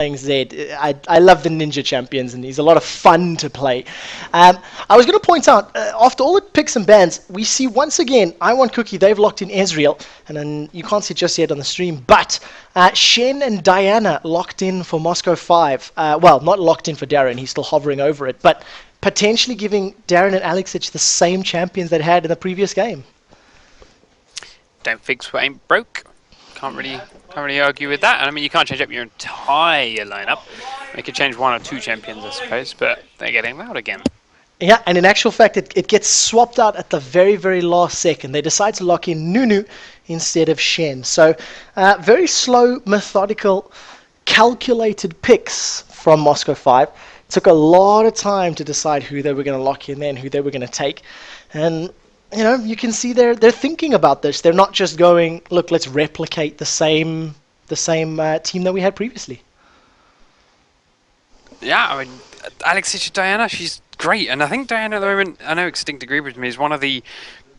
playing Zed. I love the Ninja champions, and he's a lot of fun to play. I was going to point out, after all the picks and bans, we see once again, IWantCookie, they've locked in Ezreal, and then you can't see it just yet on the stream, but Shen and Diana locked in for Moscow 5. Well, not locked in for Darren, he's still hovering over it, but potentially giving Darren and Alexich the same champions they had in the previous game. Don't fix what ain't broke. Can't really argue with that. And I mean, you can't change up your entire lineup. You could change one or two champions, I suppose, but they're getting loud again. Yeah, and in actual fact, it gets swapped out at the very, very last second. They decide to lock in Nunu instead of Shen. So, very slow, methodical, calculated picks from Moscow 5. It took a lot of time to decide who they were going to lock in there and who they were going to take. And you know, you can see they're thinking about this. They're not just going, look, let's replicate the same team that we had previously. Yeah, I mean, Alexich Diana, she's great, and I think Diana at the moment, I know Extinct agreed with me, is one of the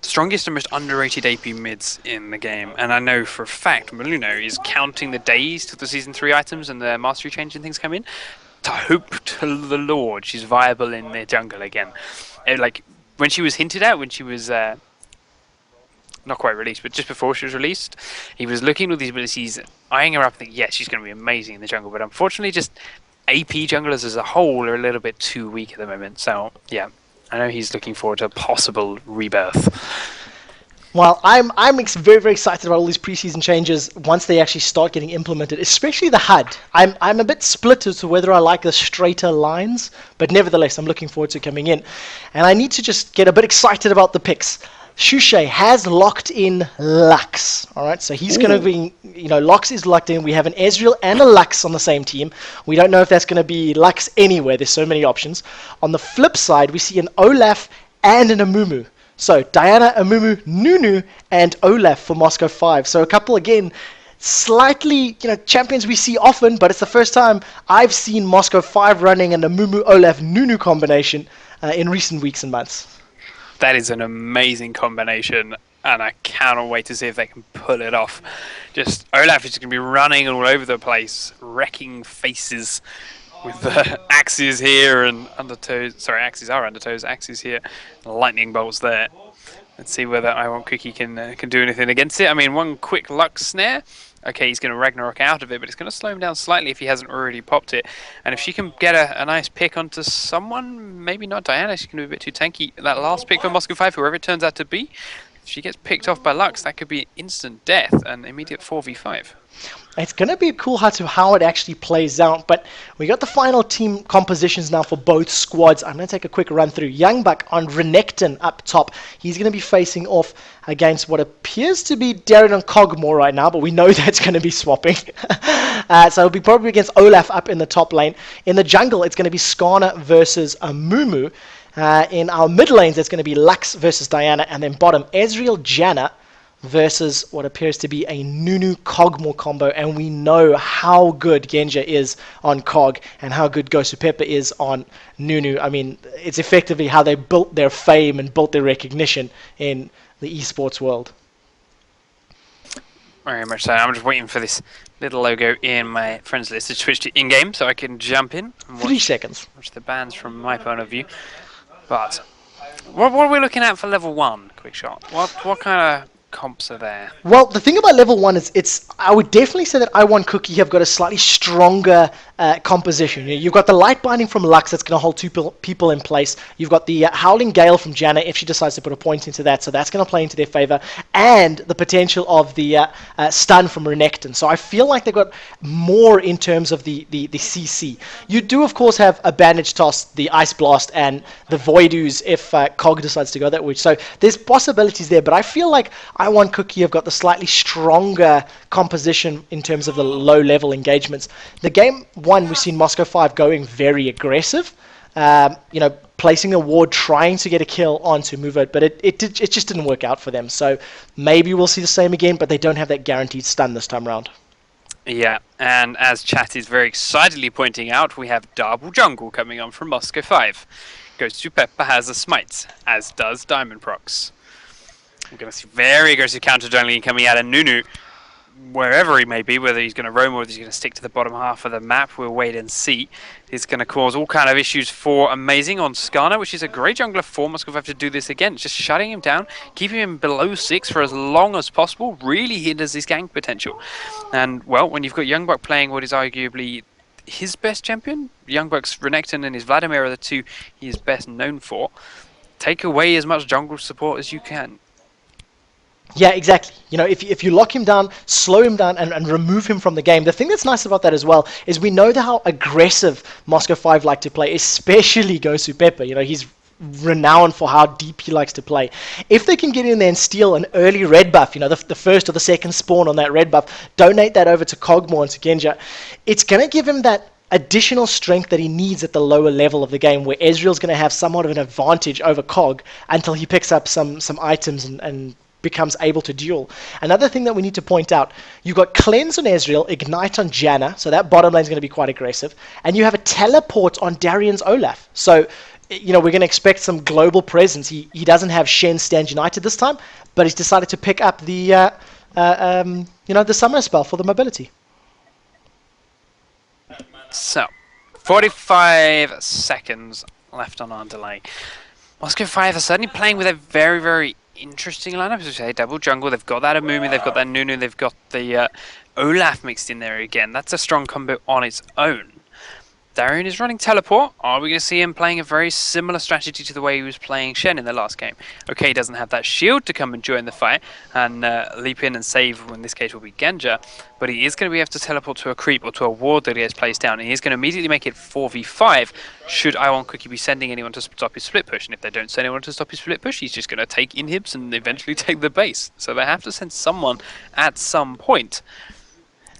strongest and most underrated AP mids in the game. And I know for a fact Maluno is counting the days till the Season 3 items and the mastery change and things come in to hope to the Lord she's viable in the jungle again. Like, when she was hinted at, when she was not quite released, but just before she was released, he was looking at all these abilities, eyeing her up, thinking, yes, she's going to be amazing in the jungle. But unfortunately, just AP junglers as a whole are a little bit too weak at the moment. So, yeah, I know he's looking forward to a possible rebirth. Well, I'm very, very excited about all these preseason changes once they actually start getting implemented, especially the HUD. I'm a bit split as to whether I like the straighter lines, but nevertheless, I'm looking forward to coming in. And I need to just get a bit excited about the picks. Shushay has locked in Lux. All right, so he's going to be, Lux is locked in. We have an Ezreal and a Lux on the same team. We don't know if that's going to be Lux anywhere. There's so many options. On the flip side, we see an Olaf and an Amumu. So, Diana, Amumu, Nunu, and Olaf for Moscow 5. So, a couple, again, slightly, champions we see often, but it's the first time I've seen Moscow 5 running an Amumu, Olaf, Nunu combination in recent weeks and months. That is an amazing combination, and I cannot wait to see if they can pull it off. Just, Olaf is going to be running all over the place, wrecking faces with the axes here and undertows. Sorry, axes are undertows. Axes here, lightning bolts there. Let's see whether IWantCookie can do anything against it. I mean, one quick Lux snare. Okay, he's going to Ragnarok out of it, but it's going to slow him down slightly if he hasn't already popped it. And if she can get a nice pick onto someone, maybe not Diana, she's going to be a bit too tanky. That last pick for Moscow 5, whoever it turns out to be, if she gets picked off by Lux, that could be instant death and immediate 4v5. It's going to be cool how it actually plays out, but we got the final team compositions now for both squads. I'm going to take a quick run through. Youngbuck on Renekton up top. He's going to be facing off against what appears to be Darren and Cogmore right now, but we know that's going to be swapping. So it'll be probably against Olaf up in the top lane. In the jungle, it's going to be Skarner versus Amumu. In our mid lanes, it's going to be Lux versus Diana, and then bottom, Ezreal, Janna versus what appears to be a Nunu Cogmore combo, and we know how good Genja is on Cog and how good Gosu Pepper is on Nunu. I mean, it's effectively how they built their fame and built their recognition in the esports world. Very much so. I'm just waiting for this little logo in my friends list to switch to in-game so I can jump in and watch, 3 seconds. Watch the bans from my point of view. But what are we looking at for level 1, quick shot? What kind of comps are there? Well, the thing about level 1 is I would definitely say that IWantCookie have got a slightly stronger composition. You've got the light binding from Lux that's going to hold 2 people in place. You've got the Howling Gale from Janna if she decides to put a point into that, so that's going to play into their favor, and the potential of the stun from Renekton. So I feel like they've got more in terms of the CC. You do, of course, have a Bandage Toss, the Ice Blast, and the Void Ooze if Cog decides to go that way. So there's possibilities there, but I feel like IWantCookie have got the slightly stronger composition in terms of the low-level engagements. The game 1, we've seen Moscow 5 going very aggressive, placing a ward, trying to get a kill onto Move-Out, but it just didn't work out for them. So maybe we'll see the same again, but they don't have that guaranteed stun this time around. Yeah, and as chat is very excitedly pointing out, we have Double Jungle coming on from Moscow 5. Gosu Pepper has a smite, as does Diamond Prox. We're going to see very aggressive counter jungling coming out of Nunu. wherever he may be, whether he's going to roam or whether he's going to stick to the bottom half of the map, we'll wait and see. It's going to cause all kind of issues for Amazing on Skarner, which is a great jungler for Moscow have to do this again. Just shutting him down, keeping him below 6 for as long as possible, really hinders his gank potential. And, well, when you've got Youngbuck playing what is arguably his best champion, Youngbuck's Renekton and his Vladimir are the two he is best known for, take away as much jungle support as you can. Yeah, exactly. You know, if you lock him down, slow him down, and remove him from the game. The thing that's nice about that as well is we know how aggressive Moscow 5 like to play, especially Gosu Pepper. You know, he's renowned for how deep he likes to play. If they can get in there and steal an early red buff, you know, the first or the second spawn on that red buff, donate that over to Kog'Maw and to Genja, it's going to give him that additional strength that he needs at the lower level of the game, where Ezreal's going to have somewhat of an advantage over Kog until he picks up some items and becomes able to duel. Another thing that we need to point out, you've got Cleanse on Ezreal, Ignite on Janna, so that bottom lane is going to be quite aggressive, and you have a Teleport on Darian's Olaf. So, you know, we're going to expect some global presence. He doesn't have Shen stand United this time, but he's decided to pick up the, you know, the summoner spell for the mobility. So, 45 seconds left on our delay. Moscow 5 are certainly playing with a very, very interesting lineup, as we say, double jungle. They've got that Amumu, they've got that Nunu, they've got the Olaf mixed in there again. That's a strong combo on its own. Darian is running teleport. Are we going to see him playing a very similar strategy to the way he was playing Shen in the last game? Okay, he doesn't have that shield to come and join the fight and leap in and save, in this case will be Genja, but he is going to be able to teleport to a creep or to a ward that he has placed down, and he's going to immediately make it 4v5 should IWantCookie be sending anyone to stop his split push. And if they don't send anyone to stop his split push, he's just going to take inhibs and eventually take the base. So they have to send someone at some point.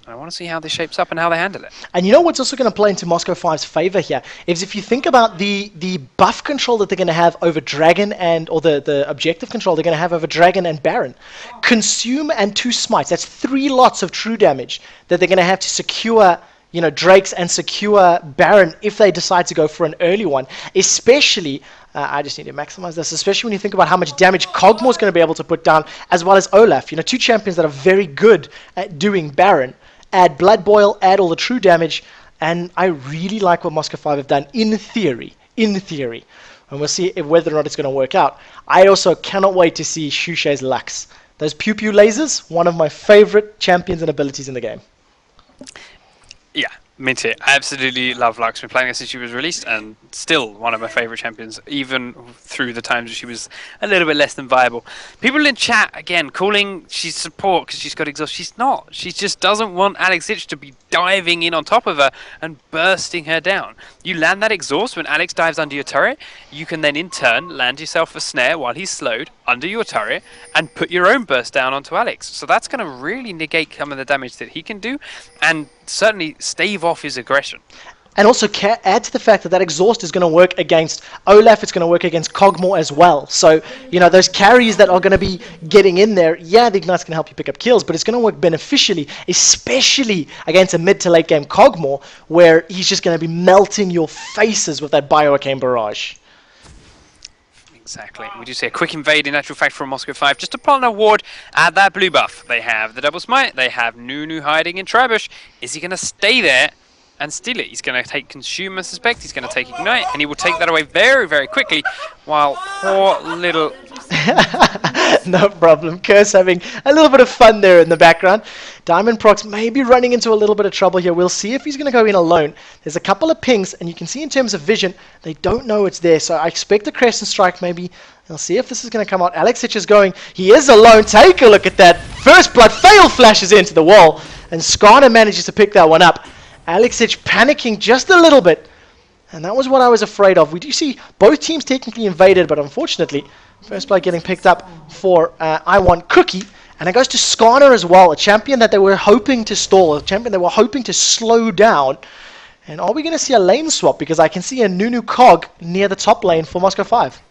I want to see how this shapes up and how they handle it. And you know what's also going to play into Moscow 5's favor here is if you think about the buff control that they're going to have over Dragon or the objective control they're going to have over Dragon and Baron. Consume and 2 smites. That's 3 lots of true damage that they're going to have to secure, you know, Drakes and secure Baron if they decide to go for an early one. Especially, I just need to maximize this, especially when you think about how much damage Kog'Maw's going to be able to put down, as well as Olaf. You know, 2 champions that are very good at doing Baron. Add Blood Boil, add all the true damage, and I really like what Moscow 5 have done in theory. And we'll see whether or not it's going to work out. I also cannot wait to see Shusha's Lux. Those Pew Pew lasers, one of my favorite champions and abilities in the game. Yeah, me too. I absolutely love Lux. Been playing her since she was released, and still one of my favourite champions, even through the times that she was a little bit less than viable. People in chat, again, calling she's support because she's got exhaust. She's not. She just doesn't want Alex Ich to be diving in on top of her and bursting her down. You land that exhaust when Alex dives under your turret. You can then, in turn, land yourself a snare while he's slowed under your turret and put your own burst down onto Alex. So that's going to really negate some of the damage that he can do and certainly stave off his aggression. And also add to the fact that that exhaust is going to work against Olaf, it's going to work against Kog'Maw as well. So, you know, those carries that are going to be getting in there, yeah, the Ignite's going to help you pick up kills, but it's going to work beneficially, especially against a mid to late game Kog'Maw, where he's just going to be melting your faces with that Bioarcane Barrage. Exactly. We do see a quick invade in actual fact from Moscow 5. Just upon a ward, add that blue buff. They have the double smite, they have Nunu hiding in Tribush. Is he going to stay there and steal it? He's going to take Consume, I suspect. He's going to take Ignite, and he will take that away very, very quickly, while poor little... No problem. Curse having a little bit of fun there in the background. Diamond Prox may be running into a little bit of trouble here. We'll see if he's going to go in alone. There's a couple of pings, and you can see in terms of vision, they don't know it's there. So I expect a Crescent Strike maybe. We'll see if this is going to come out. Alex Ich is going. He is alone. Take a look at that. First Blood Fail flashes into the wall, and Skarner manages to pick that one up. Alex Ich panicking just a little bit. And that was what I was afraid of. We do see both teams technically invaded, but unfortunately, First Blood getting picked up for IWantCookie. And it goes to Skarner as well, a champion that they were hoping to stall, a champion they were hoping to slow down. And are we going to see a lane swap? Because I can see a Nunu Cog near the top lane for Moscow 5.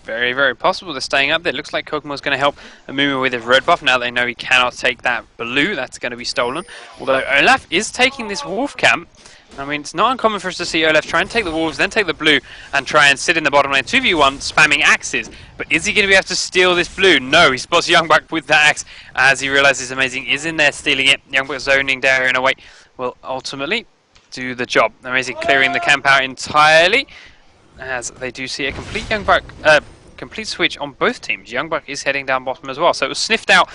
very, very possible. They're staying up there. Looks like Kokomo's going to help Amumu with his red buff. Now they know he cannot take that blue. That's going to be stolen. Although Olaf is taking this wolf camp. I mean, it's not uncommon for us to see Olaf try and take the wolves, then take the blue, and try and sit in the bottom lane 2v1, spamming axes. But is he going to be able to steal this blue? No, he spots YoungBuck with that axe as he realizes Amazing is in there stealing it. YoungBuck zoning Darien away will ultimately do the job. Amazing clearing the camp out entirely, as they do see a complete complete switch on both teams. YoungBuck is heading down bottom as well, so it was sniffed out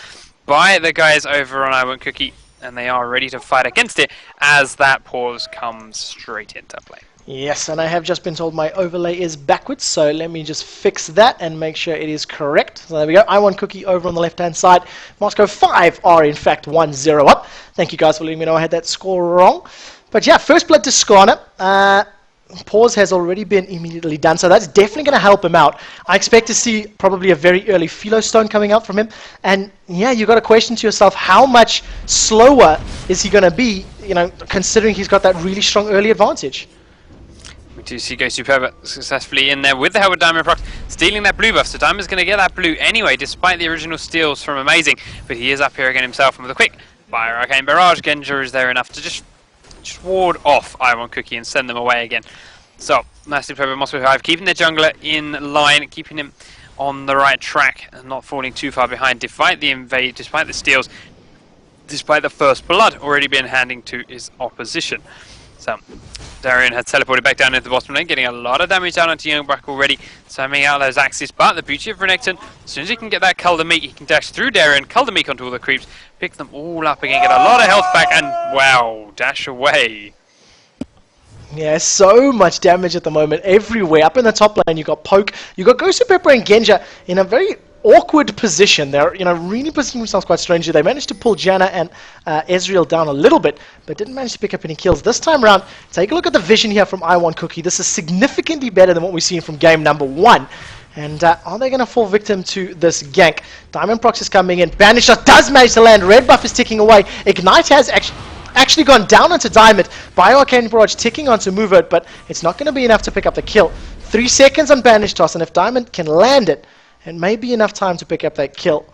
by the guys over on IWantCookie, and they are ready to fight against it as that pause comes straight into play. Yes, and I have just been told my overlay is backwards, so let me just fix that and make sure it is correct. So there we go, IWantCookie over on the left-hand side. Moscow 5 are in fact 1-0 up. Thank you guys for letting me know I had that score wrong. But yeah, first blood to Skarner. Pause has already been immediately done, so that's definitely going to help him out. I expect to see probably a very early Philo Stone coming out from him. And yeah, you got to question to yourself, how much slower is he going to be, you know, considering he's got that really strong early advantage. We do see Go Superb successfully in there with the help of DiamondProx, stealing that blue buff. So Diamond's going to get that blue anyway, despite the original steals from Amazing. But he is up here again himself, and with a quick Fire Arcane Barrage, Genja is there enough to just ward off IWantCookie and send them away again. So, nicely played by Moscow 5, keeping their jungler in line, keeping him on the right track and not falling too far behind, despite the invade, despite the steals, despite the first blood already been handing to his opposition. So, Darien had teleported back down into the bottom lane, getting a lot of damage down onto YoungBuck already, spamming out those axes. But the beauty of Renekton, as soon as he can get that Kuldameek, he can dash through Darien, Kuldameek onto all the creeps, pick them all up again, get a lot of health back, and wow, dash away. Yeah, so much damage at the moment everywhere. Up in the top lane, you got Poke, you got Ghost Pepper and Genja in a very awkward position. They're, you know, really positioning themselves quite strangely. They managed to pull Janna and Ezreal down a little bit, but didn't manage to pick up any kills. This time around, take a look at the vision here from IWantCookie. This is significantly better than what we've seen from game number 1. And are they going to fall victim to this gank? DiamondProx is coming in. Banish Shot does manage to land. Red buff is ticking away. Ignite has actually gone down onto Diamond. Bio-Arcane Barrage ticking onto Movert, but it's not going to be enough to pick up the kill. 3 seconds on Banish Toss, and if Diamond can land it, it may be enough time to pick up that kill.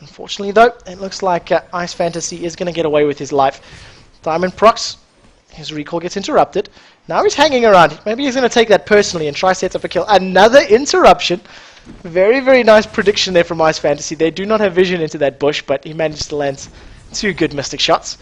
Unfortunately, though, it looks like Ice Fantasy is going to get away with his life. DiamondProx, his recall gets interrupted. Now he's hanging around. Maybe he's going to take that personally and try set up a kill. Another interruption. Very, very nice prediction there from Ice Fantasy. They do not have vision into that bush, but he managed to land 2 good Mystic shots.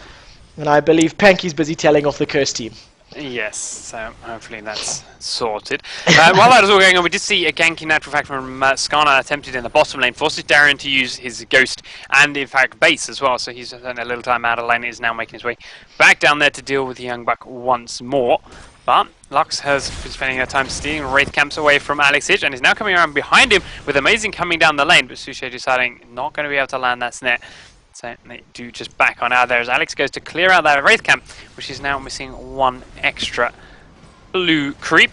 And I believe Panky's busy telling off the Curse team. Yes, so hopefully that's sorted. While that was all going on, we did see a gank in natural fact from Skarner attempted in the bottom lane, forces Darien to use his Ghost and in fact base as well, so he's spent a little time out of lane and is now making his way back down there to deal with the YoungBuck once more. But Lux has been spending her time stealing Wraith camps away from Alex Hitch and is now coming around behind him with Amazing coming down the lane, but Suche deciding not going to be able to land that snare. So they do just back on out there as Alex goes to clear out that Wraith camp, which is now missing 1 extra blue creep.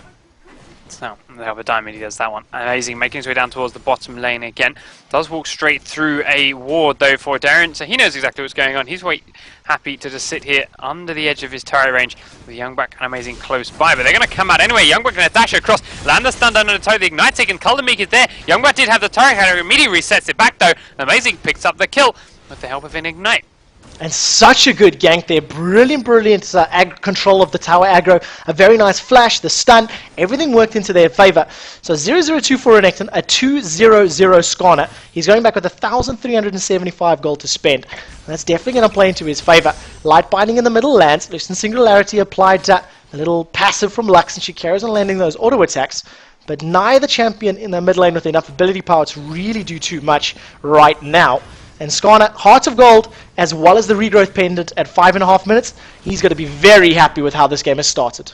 So the help of Diamond, he does that one. Amazing, making his way down towards the bottom lane again. Does walk straight through a ward though for Darien, so he knows exactly what's going on. He's quite happy to just sit here under the edge of his turret range with YoungBuck and Amazing close by. But they're going to come out anyway. YoungBuck going to dash across, land the stun under the toe. The Ignite taken, Kuldameek is there. YoungBuck did have the turret counter, immediately resets it back though. Amazing picks up the kill with the help of an Ignite. And such a good gank there. Brilliant control of the tower aggro. A very nice flash, the stun, everything worked into their favor. So 0-0-2 for Renekton, a 2-0-0 Skarner. He's going back with 1,375 gold to spend. And that's definitely going to play into his favor. Light Binding in the middle lands. Loosen Singularity applied a little passive from Lux, and she carries on landing those auto attacks. But neither champion in the mid lane with enough ability power to really do too much right now. And Skarner, Heart of Gold, as well as the Regrowth Pendant at 5.5 minutes, he's going to be very happy with how this game has started.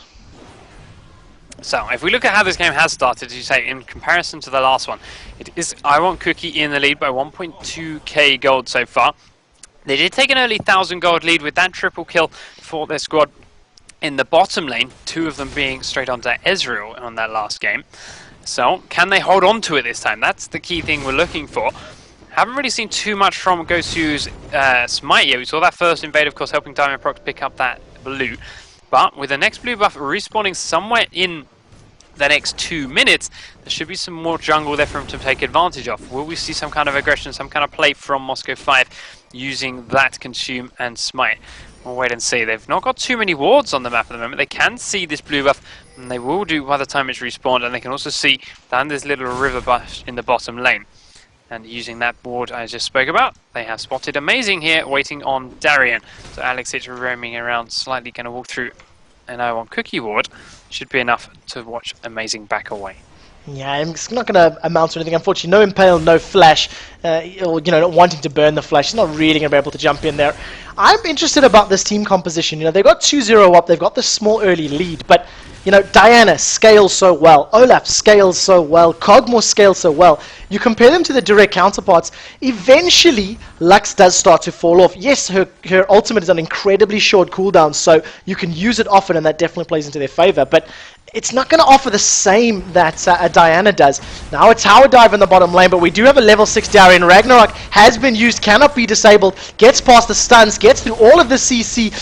So, if we look at how this game has started, as you say, in comparison to the last one, it is IWantCookie in the lead by 1.2k gold so far. They did take an early 1,000 gold lead with that triple kill for their squad in the bottom lane, 2 of them being straight onto Ezreal on that last game. So, can they hold on to it this time? That's the key thing we're looking for. Haven't really seen too much from Gosu's Smite yet. We saw that first invade, of course, helping DiamondProx pick up that blue. But with the next blue buff respawning somewhere in the next 2 minutes, there should be some more jungle there for him to take advantage of. Will we see some kind of aggression, some kind of play from Moscow 5 using that consume and smite? We'll wait and see. They've not got too many wards on the map at the moment. They can see this blue buff, and they will do by the time it's respawned, and they can also see down this little river buff in the bottom lane. And using that ward I just spoke about, they have spotted Amazing here, waiting on Darien. So Alex is roaming around, slightly going to walk through an IWantCookie ward. Should be enough to watch Amazing back away. Yeah, it's not going to amount to anything. Unfortunately, no Impale, no Flash, or, not wanting to burn the Flash. He's not really going to be able to jump in there. I'm interested about this team composition. They've got 2-0 up. They've got this small early lead, but Diana scales so well. Olaf scales so well. Kog'Maw scales so well. You compare them to the direct counterparts, eventually Lux does start to fall off. Yes, her ultimate is on incredibly short cooldown, so you can use it often, and that definitely plays into their favor, but it's not going to offer the same that Diana does. Now a tower dive in the bottom lane, but we do have a level 6 Darien. Ragnarok has been used, cannot be disabled, gets past the stuns, gets through all of the CC,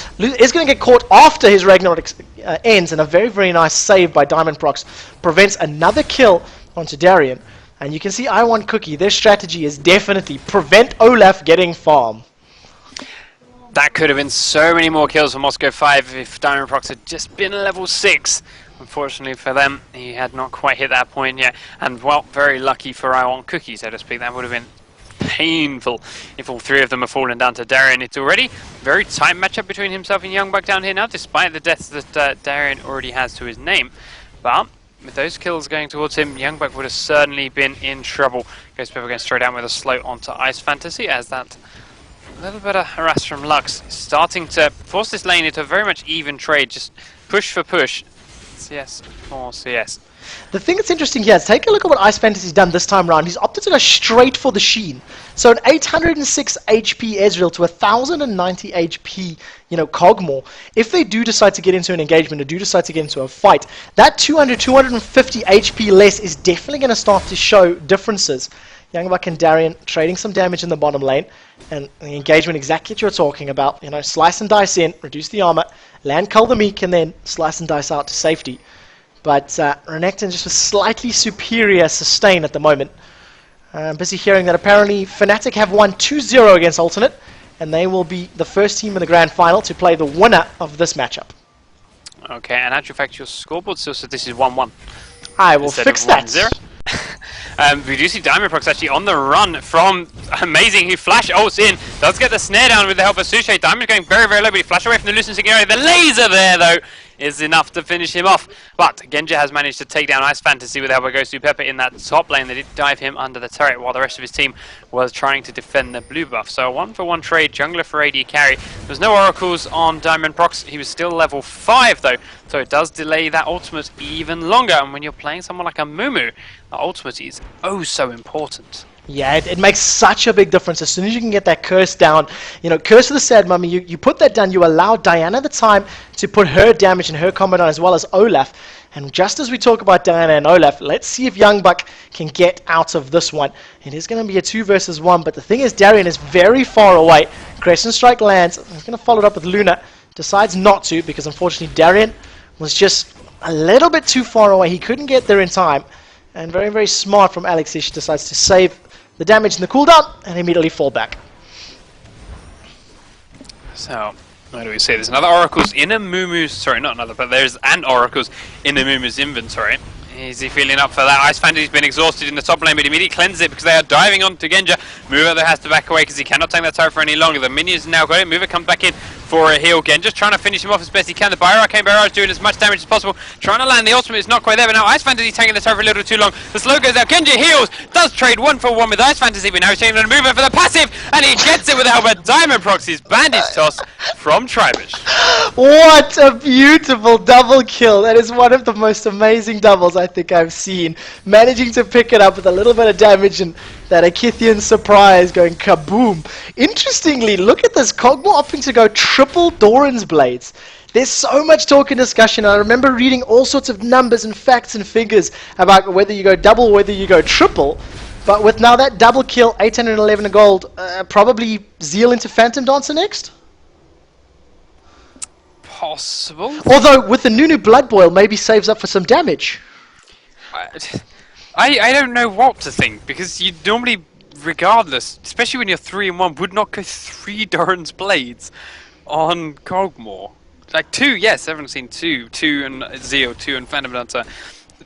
is going to get caught after his Ragnarok ends, and a very, very nice save by IWantProx prevents another kill onto Darien. And you can see IWantCookie, their strategy is definitely prevent Olaf getting farm. That could have been so many more kills for Moscow 5 if IWantProx had just been level 6. Unfortunately for them, he had not quite hit that point yet. And, well, very lucky for IWantCookie, so to speak. That would have been painful if all three of them have fallen down to Darien. It's already a very tight matchup between himself and YoungBuck down here now, despite the deaths that Darien already has to his name. But with those kills going towards him, YoungBuck would have certainly been in trouble. Goes Pepper going straight down with a slow onto Ice Fantasy, as that little bit of harass from Lux is starting to force this lane into a very much even trade, just push for push. CS for CS. The thing that's interesting here is take a look at what Ice Fantasy's done this time around. He's opted to go straight for the Sheen. So an 806 HP Ezreal to 1090 HP, Kog'Maw. If they do decide to get into an engagement or do decide to get into a fight, that 250 HP less is definitely going to start to show differences. YoungBuck and Darien trading some damage in the bottom lane, and the engagement exactly what you're talking about. Slice and dice in, reduce the armor, land Cull the Meek, and then slice and dice out to safety. But Renekton just a slightly superior sustain at the moment. I'm busy hearing that apparently Fnatic have won 2-0 against Alternate, and they will be the first team in the grand final to play the winner of this matchup. Okay, and actual fact, your scoreboard still says this is 1-1. I will fix that. 1-0. We do see IWantProx actually on the run from Amazing, who flash ults in, does get the snare down with the help of Sushi. Diamond going very, very low, but he flashed away from the Lucian area. The laser there, though, is enough to finish him off. But Genja has managed to take down Ice Fantasy with the help of Ghost Pepper in that top lane. They did dive him under the turret while the rest of his team was trying to defend the blue buff. So a 1-for-1 trade, jungler for AD carry. There's no oracles on IWantProx. He was still level 5 though, so it does delay that ultimate even longer. And when you're playing someone like Amumu, the ultimate is oh so important. Yeah, it makes such a big difference. As soon as you can get that curse down, Curse of the Sad Mummy, you put that down, you allow Diana the time to put her damage and her combo down, as well as Olaf. And just as we talk about Diana and Olaf, let's see if YoungBuck can get out of this one. It is going to be a 2 versus 1, but the thing is, Darien is very far away. Crescent Strike lands. He's going to follow it up with Luna. Decides not to, because unfortunately Darien was just a little bit too far away. He couldn't get there in time. And very, very smart from Alex. He decides to save the damage and the cooldown and immediately fall back. So, what do we say? There's another Oracle's in Amumu's... Sorry, not another, but there's an Oracle's in Amumu's inventory. Is he feeling up for that? Ice Fantasy's been exhausted in the top lane, but immediately cleanses it because they are diving onto Genja. Mover there has to back away because he cannot take that tower for any longer. The minions now got it. Mover comes back in for a heal. Genja's trying to finish him off as best he can. The Arcane Barrage doing as much damage as possible. Trying to land the ultimate is not quite there, but now Ice Fantasy taking the tower for a little too long. The slow goes out. Genja heals. Does trade 1-for-1 with Ice Fantasy, but now he's taking a Mover for the passive, and he gets it with the help of IWantProx's bandage toss from Tribush. What a beautiful double kill. That is one of the most amazing doubles I think I've seen. Managing to pick it up with a little bit of damage and that Akithian surprise going kaboom. Interestingly, look at this. Kog'Maw opting to go triple Doran's Blades. There's so much talk and discussion. I remember reading all sorts of numbers and facts and figures about whether you go double or whether you go triple. But with now that double kill, 811 gold, probably Zeal into Phantom Dancer next? Possible. Although with the Nunu Blood Boil, maybe saves up for some damage. I don't know what to think, because you normally, regardless, especially when you're 3-1, would not go 3 Doran's Blades on Kog'Maw. Like 2, yes, everyone's seen 2 and Zeal, 2 and Phantom Dancer,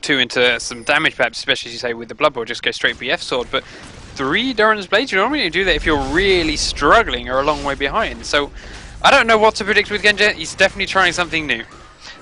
2 into some damage perhaps, especially as you say with the Blood Bowl, just go straight BF Sword, but 3 Doran's Blades, you normally do that if you're really struggling or a long way behind. So I don't know what to predict with Genja. He's definitely trying something new.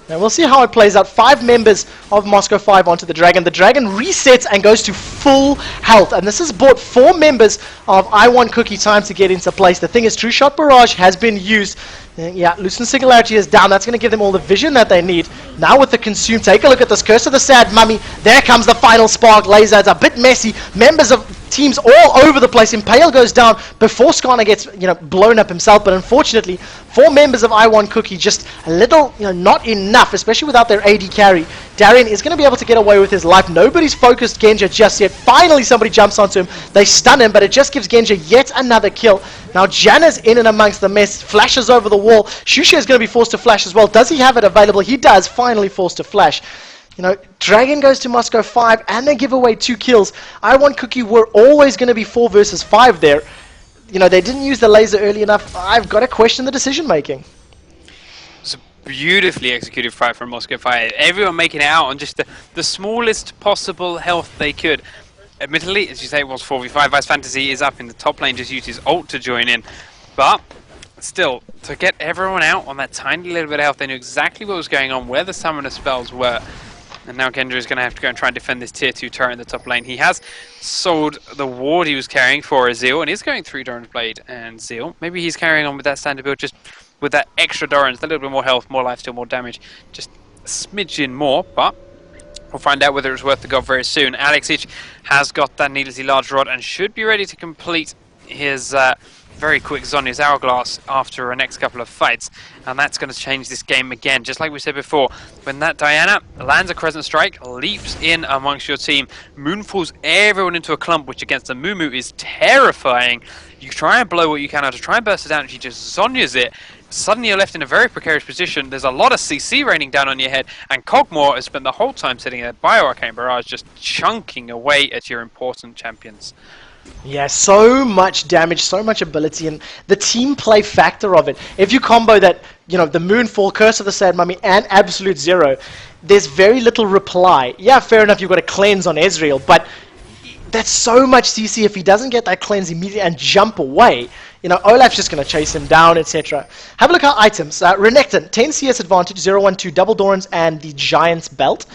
Now we'll see how it plays out. 5 members of Moscow 5 onto the Dragon. The Dragon resets and goes to full health. And this has bought 4 members of IWantCookie time to get into place. The thing is, True Shot Barrage has been used. Yeah, Loosen Singularity is down. That's going to give them all the vision that they need. Now with the Consume, take a look at this. Curse of the Sad Mummy. There comes the final spark. Laser, it's a bit messy. Members of teams all over the place. Impale goes down before Skarner gets, blown up himself. But unfortunately, 4 members of IWantCookie just a little, not enough, especially without their AD carry. Darien is going to be able to get away with his life. Nobody's focused Genja just yet. Finally, somebody jumps onto him. They stun him, but it just gives Genja yet another kill. Now, Janna's in and amongst the mess. Flashes over the wall. Shusha is going to be forced to flash as well. Does he have it available? He does. Finally forced to flash. Dragon goes to Moscow 5, and they give away 2 kills. IWantCookie were always going to be 4 versus 5 there. They didn't use the laser early enough. I've got to question the decision making. It's a beautifully executed fight from Moscow 5. Everyone making it out on just the smallest possible health they could. Admittedly, as you say, it was 4v5. Vice Fantasy is up in the top lane, just used his ult to join in. But still, to get everyone out on that tiny little bit of health, they knew exactly what was going on, where the summoner spells were. And now Genja is going to have to go and try and defend this tier 2 turret in the top lane. He has sold the ward he was carrying for a Zeal, and is going through Doran's Blade and Zeal. Maybe he's carrying on with that standard build, just with that extra Doran's, a little bit more health, more lifesteal, more damage, just a smidgen more, but we'll find out whether it's worth the gold very soon. Alexic has got that needlessly large rod and should be ready to complete his very quick Zhonya's Hourglass after our next couple of fights, and that's going to change this game again. Just like we said before, when that Diana lands a Crescent Strike, leaps in amongst your team, moonfalls everyone into a clump, which against Amumu is terrifying. You try and blow what you can out to try and burst it down, and she just Zhonya's it. Suddenly you're left in a very precarious position. There's a lot of CC raining down on your head, and Kog'Maw has spent the whole time sitting there by Arcane Barrage, just chunking away at your important champions. Yeah, so much damage, so much ability, and the team play factor of it. If you combo that, the Moonfall, Curse of the Sad Mummy, and Absolute Zero, there's very little reply. Yeah, fair enough, you've got a cleanse on Ezreal, but that's so much CC. If he doesn't get that cleanse immediately and jump away, Olaf's just going to chase him down, etc. Have a look at items. Renekton, 10 CS advantage, 0-1-2 double Dorans, and the Giant's Belt.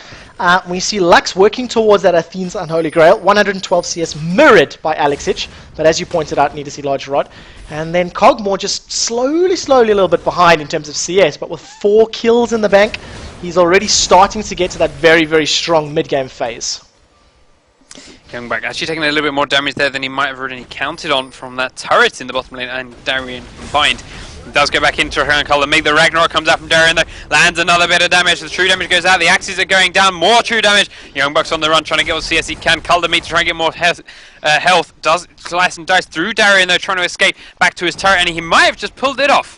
We see Lux working towards that Athene's Unholy Grail, 112 CS mirrored by Alexic, but as you pointed out, need to see large rod. And then Kog'Maw just slowly a little bit behind in terms of CS, but with 4 kills in the bank, he's already starting to get to that very, very strong mid-game phase. Going back, actually taking a little bit more damage there than he might have originally counted on from that turret in the bottom lane and Darien combined. He does go back into her color. Make the Regnar comes out from Darien though, lands another bit of damage. The true damage goes out, the axes are going down, more true damage. Young Buck's on the run trying to get what CS he can. Calder meet to try and get more health. Does slice and dice through Darien though, trying to escape back to his turret, and he might have just pulled it off.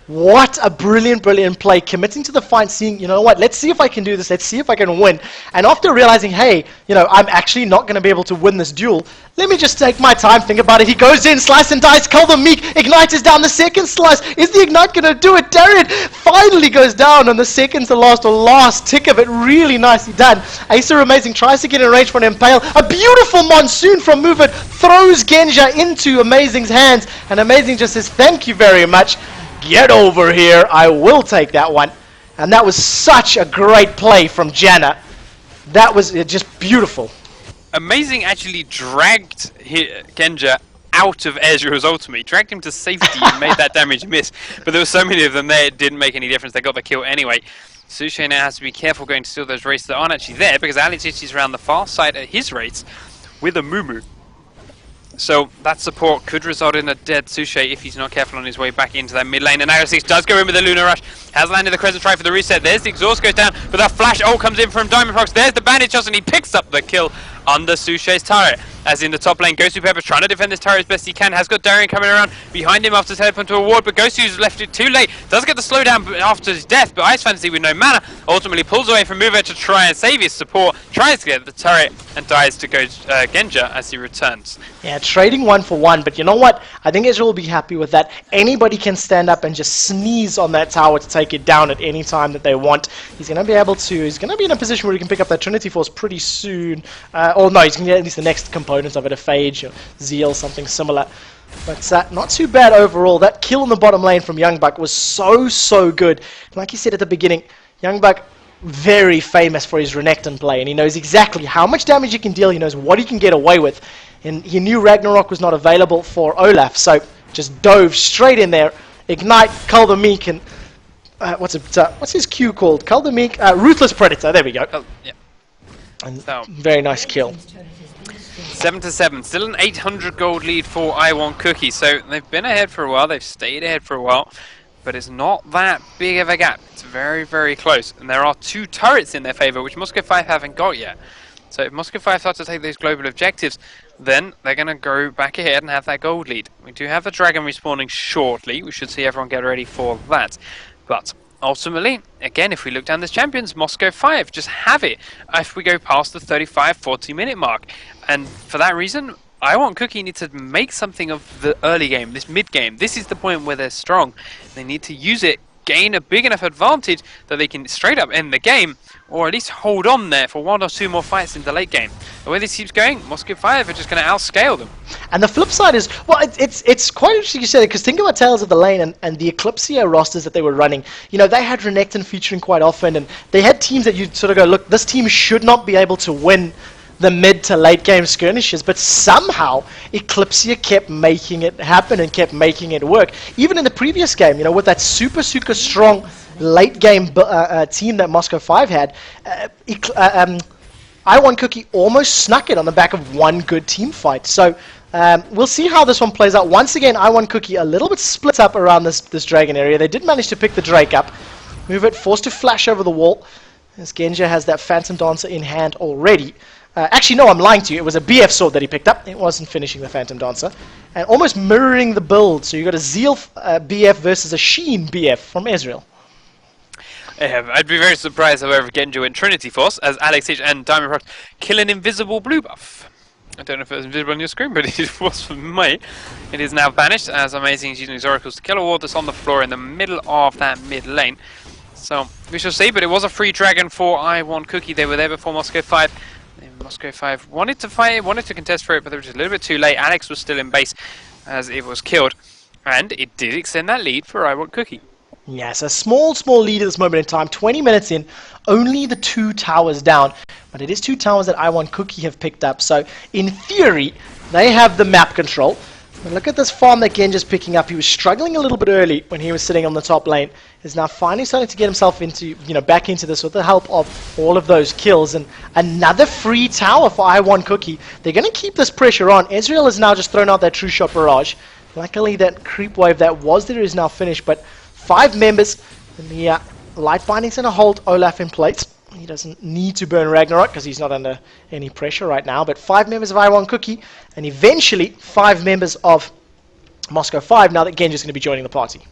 What a brilliant play, committing to the fight, seeing, what, let's see if I can do this, let's see if I can win. And after realizing, hey, I'm actually not going to be able to win this duel, let me just take my time, think about it. He goes in, slice and dice, Cull the Meek, Ignite is down, the second slice. Is the Ignite going to do it? Darien finally goes down on the second to last tick of it. Really nicely done. Acer Amazing tries to get in range for an Impale. A beautiful Monsoon from Movement throws Genja into Amazing's hands. And Amazing just says, thank you very much. Get over here, I will take that one. And that was such a great play from Janna. That was just beautiful. Amazing actually dragged Genja out of Ezreal's ultimate. Dragged him to safety and made that damage miss. But there were so many of them there, it didn't make any difference. They got the kill anyway. Sushi now has to be careful going to steal those rates that aren't actually there, because Alexic is around the far side at his rates with a Amumu. So that support could result in a dead Sushi if he's not careful on his way back into that mid lane. And Alexic does go in with the Lunar Rush, has landed the Crescent Strike for the reset. There's the exhaust goes down, but that flash ult comes in from Diamond Prox. There's the bandage shot, and he picks up the kill under Sushi's turret. as in the top lane, Gosu Pepper's trying to defend this tower as best he can, has got Darian coming around behind him after teleport to a ward, but Gosu's left it too late, does get the slowdown after his death, but Ice Fantasy with no mana ultimately pulls away from Mover to try and save his support, tries to get the turret, and dies to go Genja as he returns. Yeah, trading 1 for 1, but you know what? I think Ezreal will be happy with that. Anybody can stand up and just sneeze on that tower to take it down at any time that they want. He's going to be able to, he's going to be in a position where he can pick up that Trinity Force pretty soon. Or no, he's going to get at least the next component of it, a Phage or Zeal, something similar. But not too bad overall. That kill in the bottom lane from YoungBuck was so good. Like he said at the beginning, YoungBuck, very famous for his Renekton play, and he knows exactly how much damage he can deal, he knows what he can get away with. And he knew Ragnarok was not available for Olaf, so just dove straight in there. Ignite, Cull the Meek, and what's his Q called? Cull the Meek, Ruthless Predator, there we go. Oh, yeah. And So, very nice kill. 7-7, still an 800 gold lead for IWantCookie, so they've been ahead for a while, they've stayed ahead for a while, but it's not that big of a gap. It's very close, and there are 2 turrets in their favour, which Moscow 5 haven't got yet. So if Moscow 5 start to take those global objectives, then they're going to go back ahead and have that gold lead. We do have the dragon respawning shortly. We should see everyone get ready for that. But ultimately, again, if we look down as champions, Moscow 5 just have it if we go past the 35-40 minute mark. And for that reason, IWantCookie need to make something of the early game, this mid game. This is the point where they're strong. They need to use it, gain a big enough advantage that they can straight up end the game, or at least hold on there for 1 or 2 more fights in the late game. The way this keeps going, Moscow 5 are just going to outscale them. And the flip side is, well, it's quite interesting you said it, because think about Tales of the Lane and the Eclipsia rosters that they were running. You know, they had Renekton featuring quite often, and they had teams that you'd sort of go, look, this team should not be able to win the mid to late game skirmishes, but somehow Eclipsia kept making it happen and kept making it work. Even in the previous game, you know, with that super strong late game team that Moscow 5 had, IWantCookie almost snuck it on the back of one good team fight. So we'll see how this one plays out. Once again, IWantCookie a little bit split up around this dragon area. They did manage to pick the Drake up, move it, forced to flash over the wall, as Genja has that Phantom Dancer in hand already. Actually, no, I'm lying to you. It was a BF sword that he picked up. It wasn't finishing the Phantom Dancer. And almost mirroring the build. So you got a Zeal BF versus a Sheen BF from Ezreal. I'd be very surprised, however, if Genja went Trinity Force, as Alex H and Diamond Rock kill an invisible blue buff. I don't know if it was invisible on your screen, but it was for me. It is now banished, as Amazing is using his oracles to kill a ward that's on the floor in the middle of that mid lane. So, we shall see, but it was a free dragon for IWantCookie. They were there before Moscow 5. Moscow 5 wanted to fight, wanted to contest for it, but they were just a little bit too late. Alex was still in base as it was killed, and it did extend that lead for IWantCookie. Yes, a small lead at this moment in time. 20 minutes in, only the 2 towers down, but it is 2 towers that IWantCookie have picked up. So in theory, they have the map control. But look at this farm that Genja's picking up. He was struggling a little bit early when he was sitting on the top lane. Is now finally starting to get himself into, back into this with the help of all of those kills. And another free tower for IWantCookie. They're going to keep this pressure on. Ezreal has now just thrown out that True Shot Barrage. Luckily, that creep wave that was there is now finished. But 5 members in the Light Binding's going to hold Olaf in place. He doesn't need to burn Ragnarok because he's not under any pressure right now. But 5 members of IWantCookie, and eventually 5 members of Moscow 5 now that Genja's going to be joining the party.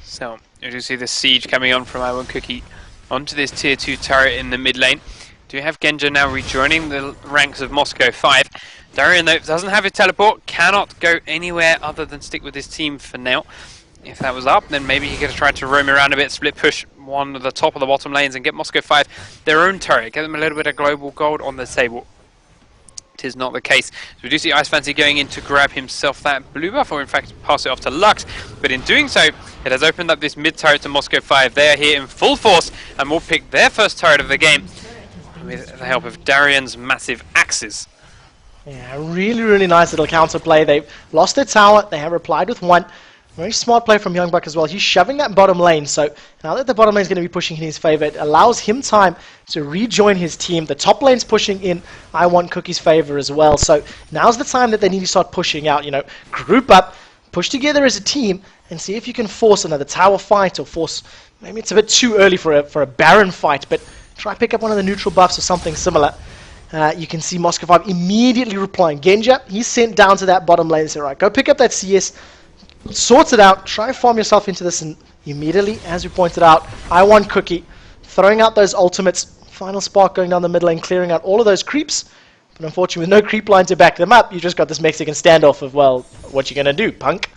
So, as you see the siege coming on from IWantCookie onto this tier 2 turret in the mid lane. Do you have Genja now rejoining the ranks of Moscow 5? Darian, though, doesn't have his teleport, cannot go anywhere other than stick with his team for now. If that was up, then maybe he could have tried to roam around a bit, split push one of the top of the bottom lanes and get Moscow 5 their own turret, get them a little bit of global gold on the table. It is not the case. So we do see Ice Fantasy going in to grab himself that blue buff, or in fact pass it off to Lux, but in doing so, it has opened up this mid turret to Moscow 5. They are here in full force and will pick their first turret of the game with the help of Darian's massive axes. Yeah, really nice little counterplay. They've lost their tower, they have replied with 1. Very smart play from YoungBuck as well. He's shoving that bottom lane, so now that the bottom lane is going to be pushing in his favor, it allows him time to rejoin his team. The top lane's pushing in IWantCookie's favor as well, so now's the time that they need to start pushing out. Group up, push together as a team, and see if you can force another tower fight, or force, maybe it's a bit too early for a Baron fight, but try pick up one of the neutral buffs or something similar. You can see Moscow 5 immediately replying. Genja, he's sent down to that bottom lane and said, right, go pick up that CS, sort it out, try and farm yourself into this, and immediately, as we pointed out, IWantCookie throwing out those ultimates, final spark going down the mid lane, clearing out all of those creeps. But unfortunately, with no creep line to back them up, you just got this Mexican standoff of, well, what you gonna do, punk?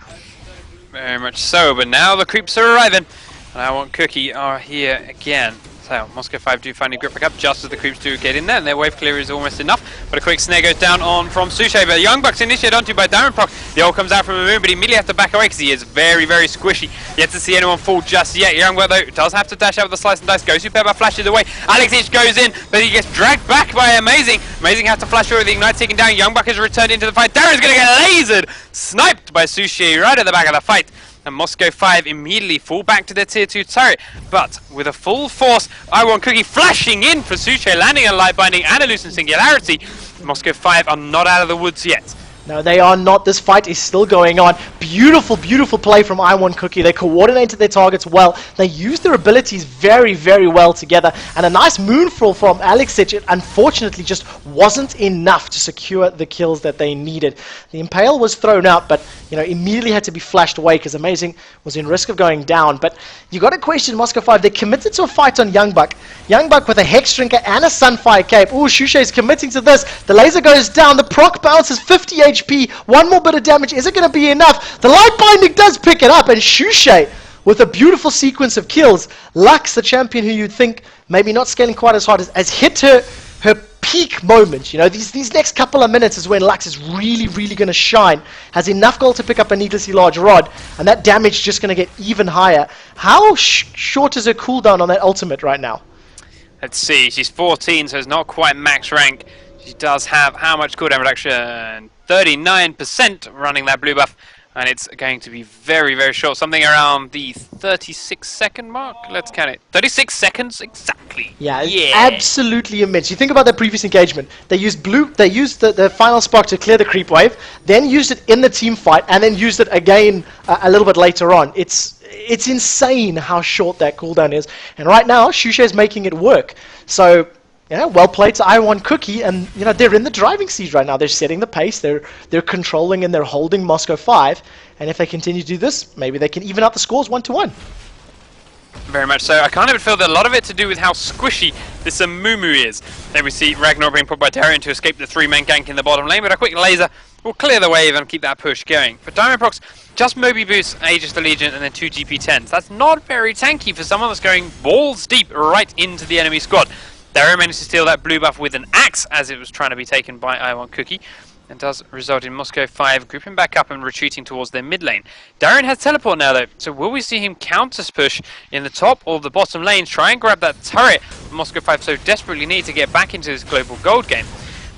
Very much so, but now the creeps are arriving. And IWantCookie are here again. So, Moscow 5 do finally grip back up just as the creeps do get in there, and their wave clear is almost enough. But a quick snare goes down on from Sushi, but Young Bucks initiated onto by DiamondProc. The ult comes out from Amumu, but he immediately has to back away because he is very, very squishy. Yet to see anyone fall just yet. Young Buck, though, does have to dash out with the slice and dice. Gosu Pepper flashes away. Alex Itch goes in, but he gets dragged back by Amazing. Amazing has to flash through with the Ignite taken down. Young Buck has returned into the fight. Darren's going to get lasered! Sniped by Sushi right at the back of the fight. And Moscow 5 immediately fall back to their tier 2 turret. But with a full force, IWantCookie flashing in for Suche, landing a light binding and a Lucent Singularity. Moscow 5 are not out of the woods yet. No, they are not. This fight is still going on. Beautiful, beautiful play from IWantCookie. They coordinated their targets well. They used their abilities very, very well together. And a nice moonfall from Alexic. It unfortunately just wasn't enough to secure the kills that they needed. The Impale was thrown out, but immediately had to be flashed away because Amazing was in risk of going down. But you got to question Moscow 5. They committed to a fight on Young Buck. Young Buck with a Hex Drinker and a Sunfire Cape. Ooh, Shushe is committing to this. The laser goes down. The proc bounces 50 HP. One more bit of damage. Is it going to be enough? The light binding does pick it up, and Shushe with a beautiful sequence of kills. Lux, the champion who you'd think maybe not scaling quite as hard, has hit her peak moment. These next couple of minutes is when Lux is really, really going to shine. Has enough gold to pick up a needlessly large rod, and that damage just going to get even higher. How short is her cooldown on that ultimate right now? Let's see. She's 14, so it's not quite max rank. She does have how much cooldown reduction? 39% running that blue buff, and it's going to be very, very short. Something around the 36-second mark. Let's count it. 36 seconds exactly. Yeah, it's absolutely immense. You think about their previous engagement. They used the final spark to clear the creep wave, then used it in the team fight, and then used it again a little bit later on. It's insane how short that cooldown is. And right now, Shushe is making it work. So, well played to IWantCookie, and they're in the driving seat right now. They're setting the pace. They're controlling and they're holding Moscow 5. And if they continue to do this, maybe they can even out the scores 1-1. Very much so. I can't even feel that a lot of it to do with how squishy this Amumu is. Then we see Regnar being put by Darren to escape the 3-man gank in the bottom lane, but a quick laser will clear the wave and keep that push going. For DiamondProc, just Moby Boost, Aegis the Legion, and then 2 GP10s. That's not very tanky for someone that's going balls deep right into the enemy squad. Darren managed to steal that blue buff with an axe as it was trying to be taken by IWantCookie, and does result in Moscow 5 grouping back up and retreating towards their mid lane. Darren has teleport now though, so will we see him push in the top or the bottom lane, try and grab that turret Moscow 5 so desperately need to get back into this global gold game?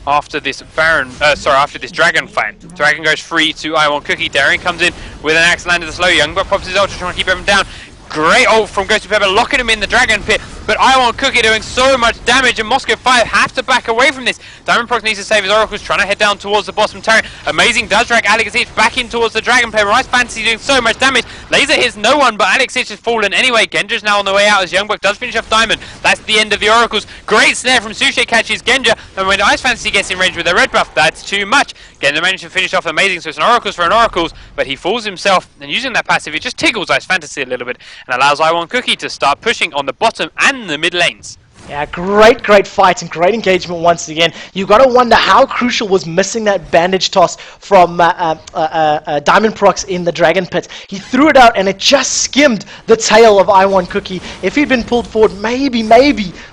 After this after this dragon fight. Dragon goes free to IWantCookie. Darren comes in with an axe, landed the slow. Young Buck pops his ultra trying to keep him down. Great ult from Ghost Pepper, locking him in the Dragon Pit, but IWantCookie doing so much damage, and Moscow 5 have to back away from this. DiamondProc needs to save his oracles, trying to head down towards the bottom turret. Amazing does drag Alex Itch back in towards the Dragon Pit. Rice Fantasy doing so much damage. Laser hits no one, but Alex Itch has fallen anyway. Genja's now on the way out as Youngbuck does finish off Diamond. That's the end of the oracles. Great snare from Sushi catches Genja, and when Ice Fantasy gets in range with a red buff, that's too much. Genja managed to finish off Amazing, so it's an oracles for an oracles, but he fools himself, and using that passive, it just tickles Ice Fantasy a little bit, and allows IWantCookie to start pushing on the bottom and the mid lanes. Yeah, great fight and great engagement once again. You got to wonder how crucial was missing that bandage toss from DiamondProc in the Dragon Pit. He threw it out and it just skimmed the tail of IWantCookie. If he'd been pulled forward, maybe